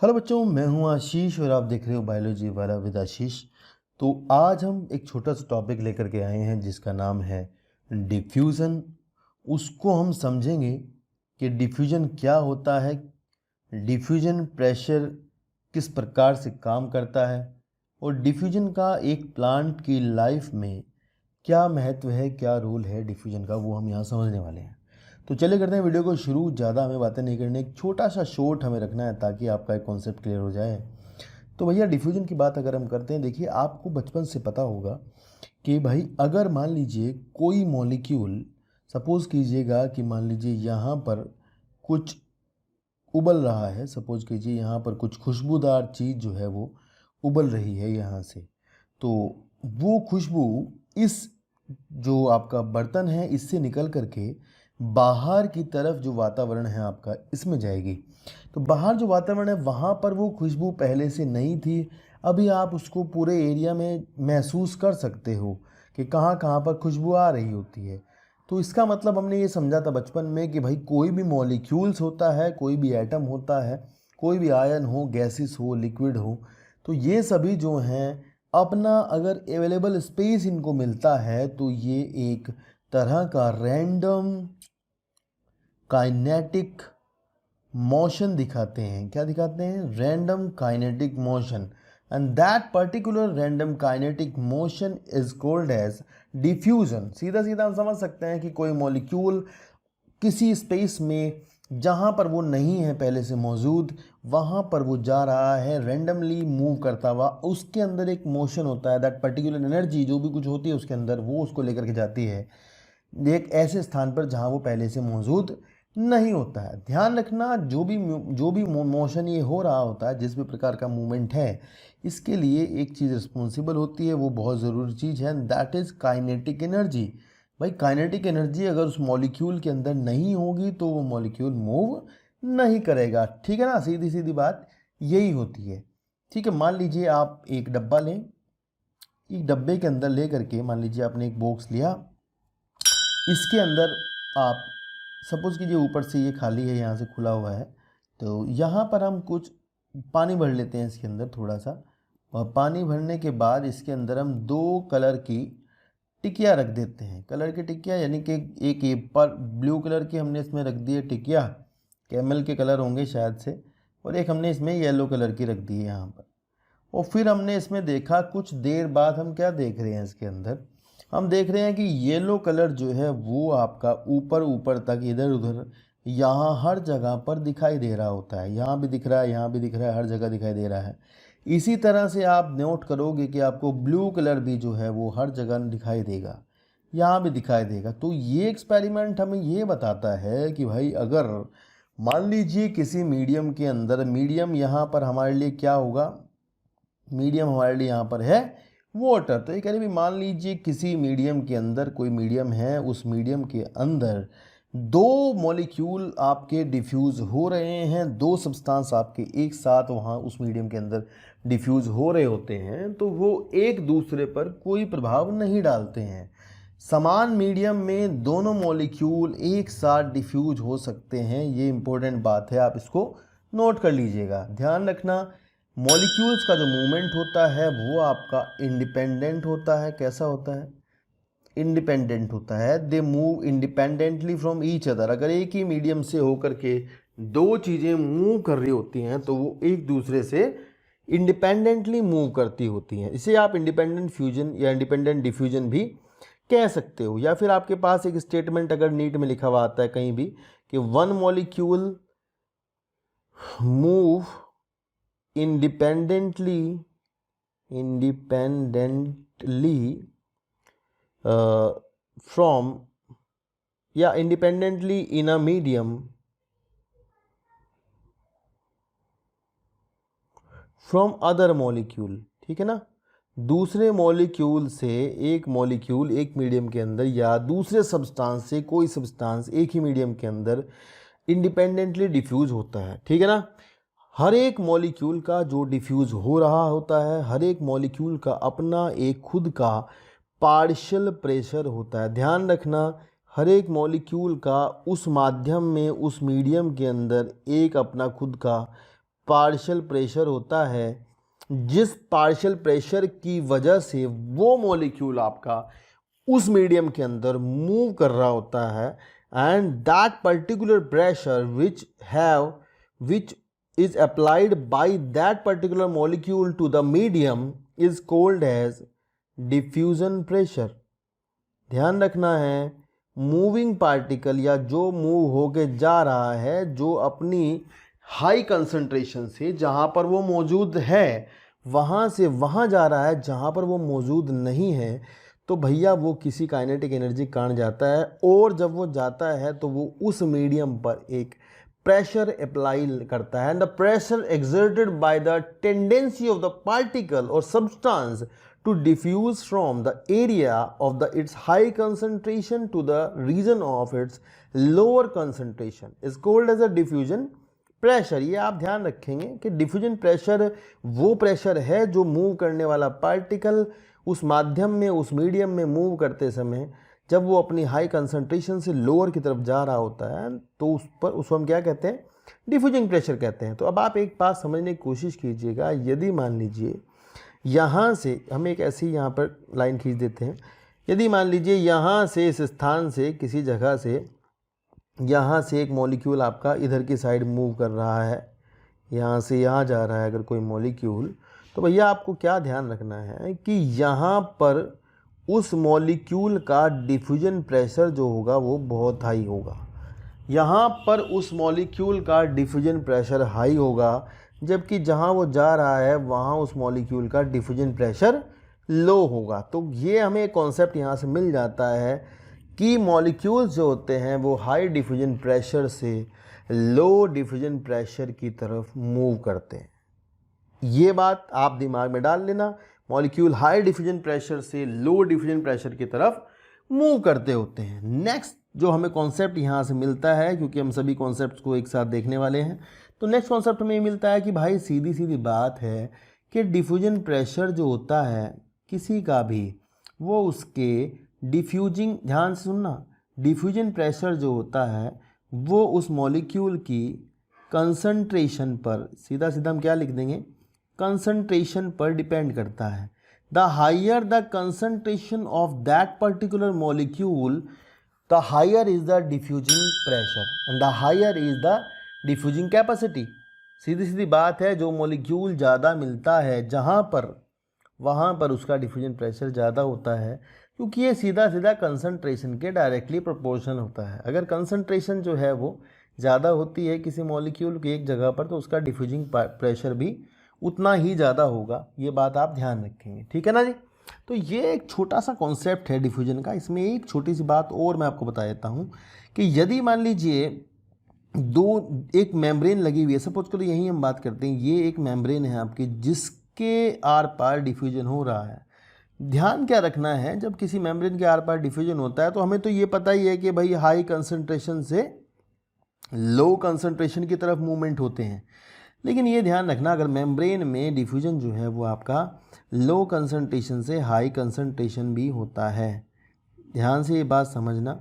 Hello बच्चों, मैं हूं आशीष और आप देख रहे हो बायोलॉजी वाला विद आशीष। तो आज हम एक छोटा सा टॉपिक लेकर के आए हैं जिसका नाम है डिफ्यूज़न। उसको हम समझेंगे कि डिफ्यूज़न क्या होता है, डिफ्यूज़न प्रेशर किस प्रकार से काम करता है और डिफ्यूज़न का एक प्लांट की लाइफ में क्या महत्व है, क्या रोल है डिफ्यूज़न का, वो हम यहाँ समझने वाले हैं। तो चलिए करते हैं वीडियो को शुरू। ज़्यादा हमें बातें नहीं करनी, एक छोटा सा शॉर्ट हमें रखना है ताकि आपका एक कॉन्सेप्ट क्लियर हो जाए। तो भैया डिफ्यूजन की बात अगर हम करते हैं, देखिए आपको बचपन से पता होगा कि भाई अगर मान लीजिए कोई मॉलिक्यूल, सपोज़ कीजिएगा कि मान लीजिए यहाँ पर कुछ उबल रहा है, सपोज़ कीजिए यहाँ पर कुछ खुशबूदार चीज़ जो है वो उबल रही है यहाँ से, तो वो खुशबू इस जो आपका बर्तन है इससे निकल करके बाहर की तरफ जो वातावरण है आपका इसमें जाएगी। तो बाहर जो वातावरण है वहाँ पर वो खुशबू पहले से नहीं थी, अभी आप उसको पूरे एरिया में महसूस कर सकते हो कि कहाँ कहाँ पर खुशबू आ रही होती है। तो इसका मतलब हमने ये समझा था बचपन में कि भाई कोई भी मॉलिक्यूल्स होता है, कोई भी एटम होता है, कोई भी आयन हो, गैसेस हो, लिक्विड हो, तो ये सभी जो हैं अपना अगर अवेलेबल स्पेस इनको मिलता है तो ये एक तरह का रैंडम काइनेटिक मोशन दिखाते हैं। क्या दिखाते हैं? Random kinetic motion. And that particular random kinetic motion is called as diffusion. सीधा सीधा हम समझ सकते हैं कि कोई मॉलिक्यूल किसी स्पेस में जहाँ पर वो नहीं है पहले से मौजूद, वहाँ पर वो जा रहा है रैंडमली मूव करता हुआ, उसके अंदर एक मोशन होता है, दैट पर्टिकुलर एनर्जी जो भी कुछ होती है उसके अंदर वो उसको लेकर के जाती है एक ऐसे स्थान पर जहाँ वो पहले से मौजूद नहीं होता है। ध्यान रखना, जो भी मोशन ये हो रहा होता है, जिस भी प्रकार का मूवमेंट है, इसके लिए एक चीज़ रिस्पॉन्सिबल होती है, वो बहुत ज़रूरी चीज़ है, दैट इज़ काइनेटिक एनर्जी। भाई काइनेटिक एनर्जी अगर उस मॉलिक्यूल के अंदर नहीं होगी तो वो मॉलिक्यूल मूव नहीं करेगा। ठीक है ना, सीधी सीधी बात यही होती है। ठीक है, मान लीजिए आप एक डब्बा लें, एक डब्बे के अंदर ले करके मान लीजिए आपने एक बॉक्स लिया, इसके अंदर आप सपोज़ कीजिए ऊपर से ये खाली है, यहाँ से खुला हुआ है, तो यहाँ पर हम कुछ पानी भर लेते हैं इसके अंदर थोड़ा सा, और पानी भरने के बाद इसके अंदर हम 2 कलर की टिकिया रख देते हैं। कलर की टिकिया यानी कि एक ये पर ब्लू कलर की हमने इसमें रख दी है टिकिया, कैमल के कलर होंगे शायद से, और एक हमने इसमें येलो कलर की रख दी है यहाँ पर। और फिर हमने इसमें देखा, कुछ देर बाद हम क्या देख रहे हैं इसके अंदर, हम देख रहे हैं कि येलो कलर जो है वो आपका ऊपर ऊपर तक इधर उधर यहाँ हर जगह पर दिखाई दे रहा होता है। यहाँ भी दिख रहा है, यहाँ भी दिख रहा है, हर जगह दिखाई दे रहा है। इसी तरह से आप नोट करोगे कि आपको ब्लू कलर भी जो है वो हर जगह दिखाई देगा, यहाँ भी दिखाई देगा। तो ये एक्सपेरिमेंट हमें ये बताता है कि भाई अगर मान लीजिए किसी मीडियम के अंदर, मीडियम यहाँ पर हमारे लिए क्या होगा, मीडियम हमारे लिए यहाँ पर है वाटर। तो ये कह रहे भी मान लीजिए किसी मीडियम के अंदर, कोई मीडियम है, उस मीडियम के अंदर 2 मॉलिक्यूल आपके डिफ्यूज़ हो रहे हैं, 2 सब्सटेंस आपके एक साथ वहाँ उस मीडियम के अंदर डिफ्यूज़ हो रहे होते हैं, तो वो एक दूसरे पर कोई प्रभाव नहीं डालते हैं। समान मीडियम में दोनों मॉलिक्यूल एक साथ डिफ्यूज हो सकते हैं, ये इंपॉर्टेंट बात है, आप इसको नोट कर लीजिएगा। ध्यान रखना, मॉलिक्यूल्स का जो मूवमेंट होता है वो आपका इंडिपेंडेंट होता है। कैसा होता है? इंडिपेंडेंट होता है। They move independently from each other. अगर एक ही मीडियम से होकर के 2 चीज़ें मूव कर रही होती हैं तो वो एक दूसरे से इंडिपेंडेंटली मूव करती होती हैं। इसे आप इंडिपेंडेंट फ्यूजन या इंडिपेंडेंट डिफ्यूजन भी कह सकते हो। या फिर आपके पास एक स्टेटमेंट अगर नीट में लिखा हुआ आता है कहीं भी कि 1 मॉलिक्यूल मूव independently from या independently in a medium from other molecule। ठीक है ना, दूसरे मॉलिक्यूल से एक मॉलिक्यूल एक मीडियम के अंदर या दूसरे सब्सटेंस से कोई सब्सटेंस एक ही मीडियम के अंदर इंडिपेंडेंटली डिफ्यूज होता है। ठीक है ना, हर एक मॉलिक्यूल का जो डिफ्यूज़ हो रहा होता है, हर एक मॉलिक्यूल का अपना एक खुद का पार्शियल प्रेशर होता है। ध्यान रखना, हर एक मॉलिक्यूल का उस माध्यम में, उस मीडियम के अंदर एक अपना खुद का पार्शियल प्रेशर होता है, जिस पार्शियल प्रेशर की वजह से वो मॉलिक्यूल आपका उस मीडियम के अंदर मूव कर रहा होता है, and that particular pressure which is applied by that particular molecule to the medium is called as diffusion pressure. ध्यान रखना है, मूविंग पार्टिकल या जो मूव होके जा रहा है, जो अपनी हाई कंसंट्रेशन से जहाँ पर वो मौजूद है वहाँ से वहाँ जा रहा है जहाँ पर वो मौजूद नहीं है, तो भैया वो किसी काइनेटिक एनर्जी कारण जाता है, और जब वो जाता है तो वो उस मीडियम पर एक प्रेशर अप्लाई करता है, and the pressure exerted by the tendency of the particle और substance to diffuse from the area of the its high concentration to the region of its lower concentration is called as a diffusion pressure. ये आप ध्यान रखेंगे कि diffusion pressure वो pressure है जो move करने वाला पार्टिकल उस माध्यम में, उस मीडियम में मूव करते समय जब वो अपनी हाई कंसंट्रेशन से लोअर की तरफ जा रहा होता है तो उसको हम क्या कहते हैं, डिफ्यूजिंग प्रेशर कहते हैं। तो अब आप एक बात समझने की कोशिश कीजिएगा, यदि मान लीजिए यहाँ से हम एक ऐसी यहाँ पर लाइन खींच देते हैं, यदि मान लीजिए यहाँ से इस स्थान से किसी जगह से यहाँ से एक मॉलिक्यूल आपका इधर की साइड मूव कर रहा है, यहाँ से यहाँ जा रहा है अगर कोई मॉलिक्यूल, तो भैया आपको क्या ध्यान रखना है कि यहाँ पर उस मॉलिक्यूल का डिफ्यूजन प्रेशर जो होगा वो बहुत हाई होगा। यहाँ पर उस मॉलिक्यूल का डिफ्यूजन प्रेशर हाई होगा, जबकि जहाँ वो जा रहा है वहाँ उस मॉलिक्यूल का डिफ्यूजन प्रेशर लो होगा। तो ये हमें एक कॉन्सेप्ट यहाँ से मिल जाता है कि मॉलिक्यूल्स जो होते हैं वो हाई डिफ्यूजन प्रेशर से लो डिफ्यूजन प्रेशर की तरफ मूव करते हैं। ये बात आप दिमाग में डाल लेना, मॉलिक्यूल हाई डिफ्यूजन प्रेशर से लो डिफ्यूजन प्रेशर की तरफ मूव करते होते हैं। नेक्स्ट जो हमें कॉन्सेप्ट यहाँ से मिलता है, क्योंकि हम सभी कॉन्सेप्ट्स को एक साथ देखने वाले हैं, तो नेक्स्ट कॉन्सेप्ट हमें ये मिलता है कि भाई सीधी सीधी बात है कि डिफ्यूजन प्रेशर जो होता है किसी का भी, वो उसके डिफ्यूजिंग, ध्यान से सुनना, डिफ्यूजन प्रेशर जो होता है वो उस मॉलिक्यूल की कंसंट्रेशन पर, सीधा सीधा हम क्या लिख देंगे, कंसंट्रेशन पर डिपेंड करता है। The higher the concentration of that particular molecule, the higher is the diffusing pressure and the higher is the diffusing capacity. सीधी सीधी बात है, जो मॉलिक्यूल ज़्यादा मिलता है जहाँ पर, वहाँ पर उसका डिफ्यूजन प्रेशर ज़्यादा होता है, क्योंकि ये सीधा सीधा कंसंट्रेशन के डायरेक्टली प्रोपोर्शनल होता है। अगर कंसंट्रेशन जो है वो ज़्यादा होती है किसी मॉलिक्यूल की एक जगह पर, तो उसका डिफ्यूजिंग प्रेशर भी उतना ही ज़्यादा होगा। ये बात आप ध्यान रखेंगे, ठीक है ना जी। तो ये एक छोटा सा कॉन्सेप्ट है डिफ्यूजन का। इसमें एक छोटी सी बात और मैं आपको बता देता हूँ कि यदि मान लीजिए एक मेम्ब्रेन लगी हुई है, सपोज करो यही हम बात करते हैं, ये एक मेम्ब्रेन है आपकी जिसके आर पार डिफ्यूजन हो रहा है। ध्यान क्या रखना है, जब किसी मेम्ब्रेन के आर पार डिफ्यूजन होता है तो हमें तो ये पता ही है कि भाई हाई कंसंट्रेशन से लो कंसंट्रेशन की तरफ मूवमेंट होते हैं, लेकिन ये ध्यान रखना अगर मेम्ब्रेन में डिफ्यूजन जो है वो आपका लो कंसंट्रेशन से हाई कंसंट्रेशन भी होता है। ध्यान से ये बात समझना,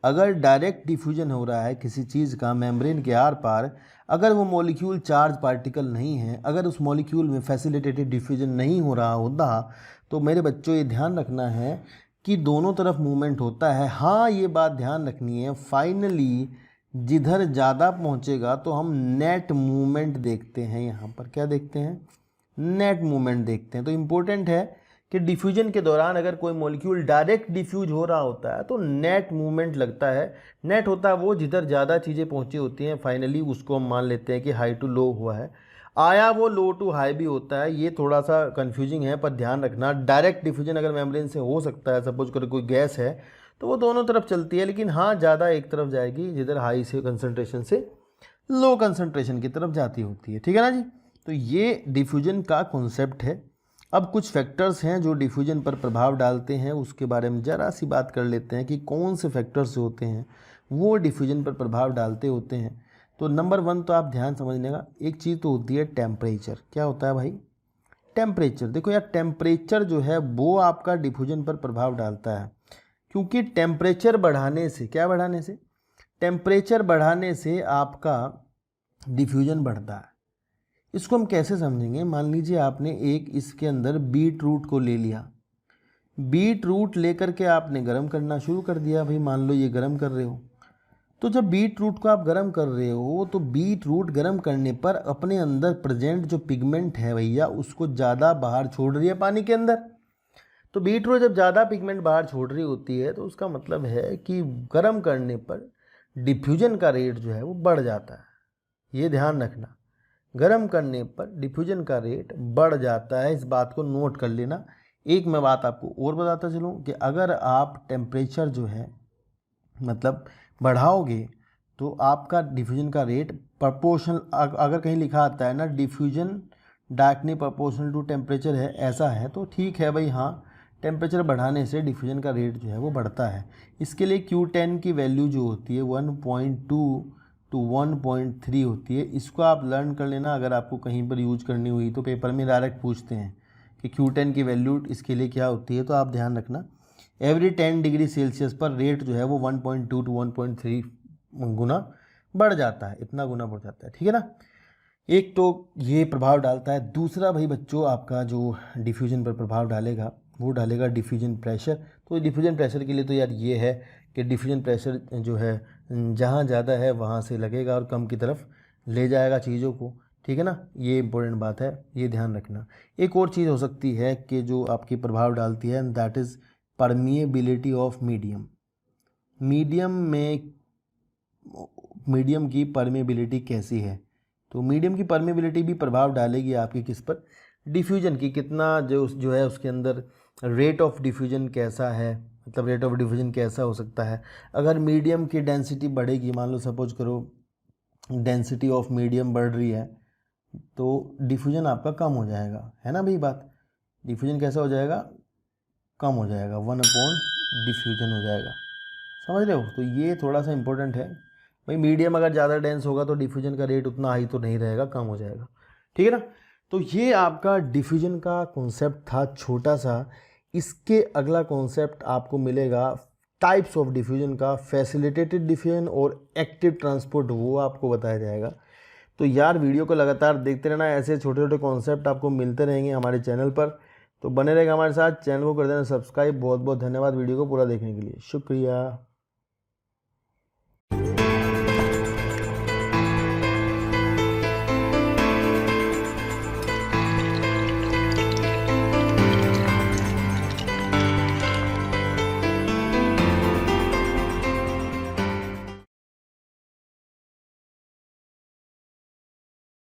अगर डायरेक्ट डिफ्यूजन हो रहा है किसी चीज़ का मेम्ब्रेन के आर पार, अगर वो मॉलिक्यूल चार्ज पार्टिकल नहीं है, अगर उस मॉलिक्यूल में फैसिलिटेटेड डिफ्यूजन नहीं हो रहा होता, तो मेरे बच्चों ये ध्यान रखना है कि दोनों तरफ मूवमेंट होता है। हाँ, ये बात ध्यान रखनी है, फाइनली जिधर ज़्यादा पहुँचेगा तो हम नेट मूवमेंट देखते हैं। यहाँ पर क्या देखते हैं, नेट मूवमेंट देखते हैं। तो इम्पोर्टेंट है कि डिफ्यूजन के दौरान अगर कोई मॉलिक्यूल डायरेक्ट डिफ्यूज हो रहा होता है तो नेट मूवमेंट लगता है। नेट होता है वो जिधर ज़्यादा चीज़ें पहुँची होती हैं, फाइनली उसको हम मान लेते हैं कि हाई टू लो हुआ है। आया वो लो टू हाई भी होता है, ये थोड़ा सा कन्फ्यूजिंग है, पर ध्यान रखना डायरेक्ट डिफ्यूजन अगर मेम्ब्रेन से हो सकता है, सपोज करो कोई गैस है तो वो दोनों तरफ चलती है, लेकिन हाँ ज़्यादा एक तरफ जाएगी जिधर हाई से कंसंट्रेशन से लो कंसंट्रेशन की तरफ जाती होती है, ठीक है ना जी। तो ये डिफ्यूजन का कॉन्सेप्ट है। अब कुछ फैक्टर्स हैं जो डिफ्यूजन पर प्रभाव डालते हैं, उसके बारे में ज़रा सी बात कर लेते हैं कि कौन से फैक्टर्स जो होते हैं वो डिफ्यूजन पर प्रभाव डालते होते हैं। तो नंबर 1 तो आप ध्यान समझने का, एक चीज़ तो होती है टेम्परेचर। क्या होता है भाई, टेम्परेचर। देखो यार, टेम्परेचर जो है वो आपका डिफ्यूजन पर प्रभाव डालता है, क्योंकि टेम्परेचर बढ़ाने से, क्या बढ़ाने से, टेम्परेचर बढ़ाने से आपका डिफ्यूजन बढ़ता है। इसको हम कैसे समझेंगे, मान लीजिए आपने एक इसके अंदर बीट रूट को ले लिया, बीट रूट लेकर के आपने गर्म करना शुरू कर दिया, भाई मान लो ये गर्म कर रहे हो, तो जब बीट रूट को आप गर्म कर रहे हो तो बीट रूट गर्म करने पर अपने अंदर प्रेजेंट जो पिगमेंट है भैया उसको ज़्यादा बाहर छोड़ रही है पानी के अंदर। तो बीट रूट जब ज़्यादा पिगमेंट बाहर छोड़ रही होती है तो उसका मतलब है कि गर्म करने पर डिफ्यूजन का रेट जो है वो बढ़ जाता है। ये ध्यान रखना, गर्म करने पर डिफ्यूजन का रेट बढ़ जाता है, इस बात को नोट कर लेना। एक मैं बात आपको और बताता चलूँ कि अगर आप टेम्परेचर जो है मतलब बढ़ाओगे तो आपका डिफ्यूजन का रेट प्रपोर्शनल, अगर कहीं लिखा आता है ना diffusion directly proportional to temperature है, ऐसा है तो ठीक है भाई, हाँ टेम्परेचर बढ़ाने से डिफ्यूजन का रेट जो है वो बढ़ता है। इसके लिए Q10 की वैल्यू जो होती है 1.2 to 1.3 होती है। इसको आप लर्न कर लेना, अगर आपको कहीं पर यूज करनी हुई तो पेपर में डायरेक्ट पूछते हैं कि Q10 की वैल्यू इसके लिए क्या होती है, तो आप ध्यान रखना एवरी 10 डिग्री सेल्सियस पर रेट जो है वो 1.2 to 1.3 गुना बढ़ जाता है, इतना गुना बढ़ जाता है, ठीक है ना। एक तो ये प्रभाव डालता है। दूसरा भाई बच्चों आपका जो डिफ्यूजन पर प्रभाव डालेगा वो डालेगा डिफ्यूजन प्रेशर। तो डिफ्यूजन प्रेशर के लिए तो यार ये है कि डिफ्यूजन प्रेशर जो है जहाँ ज़्यादा है वहाँ से लगेगा और कम की तरफ ले जाएगा चीज़ों को, ठीक है ना। ये इंपॉर्टेंट बात है, ये ध्यान रखना। एक और चीज़ हो सकती है कि जो आपकी प्रभाव डालती है, that is permeability of medium. Medium की परमिएबिलिटी कैसी है, तो मीडियम की परमिएबिलिटी भी प्रभाव डालेगी आपकी किस पर, डिफ्यूजन की, कितना जो है उसके अंदर रेट ऑफ डिफ्यूजन कैसा है, मतलब रेट ऑफ डिफ्यूजन कैसा हो सकता है। अगर मीडियम की डेंसिटी बढ़ेगी, मान लो सपोज करो डेंसिटी ऑफ मीडियम बढ़ रही है तो डिफ्यूजन आपका कम हो जाएगा, है ना भाई बात। डिफ्यूजन कैसा हो जाएगा, कम हो जाएगा, 1 डिफ्यूजन हो जाएगा, समझ रहे हो। तो ये थोड़ा सा इंपॉर्टेंट है भाई, मीडियम अगर ज़्यादा डेंस होगा तो डिफ्यूजन का रेट उतना हाई तो नहीं रहेगा, कम हो जाएगा, ठीक है ना। तो ये आपका डिफ्यूजन का कॉन्सेप्ट था छोटा सा। इसके अगला कॉन्सेप्ट आपको मिलेगा टाइप्स ऑफ डिफ्यूजन का, फैसिलिटेटेड डिफ्यूजन और एक्टिव ट्रांसपोर्ट, वो आपको बताया जाएगा। तो यार वीडियो को लगातार देखते रहना, ऐसे छोटे छोटे कॉन्सेप्ट आपको मिलते रहेंगे हमारे चैनल पर, तो बने रहेगा हमारे साथ। चैनल को कर देना सब्सक्राइब। बहुत बहुत धन्यवाद वीडियो को पूरा देखने के लिए, शुक्रिया।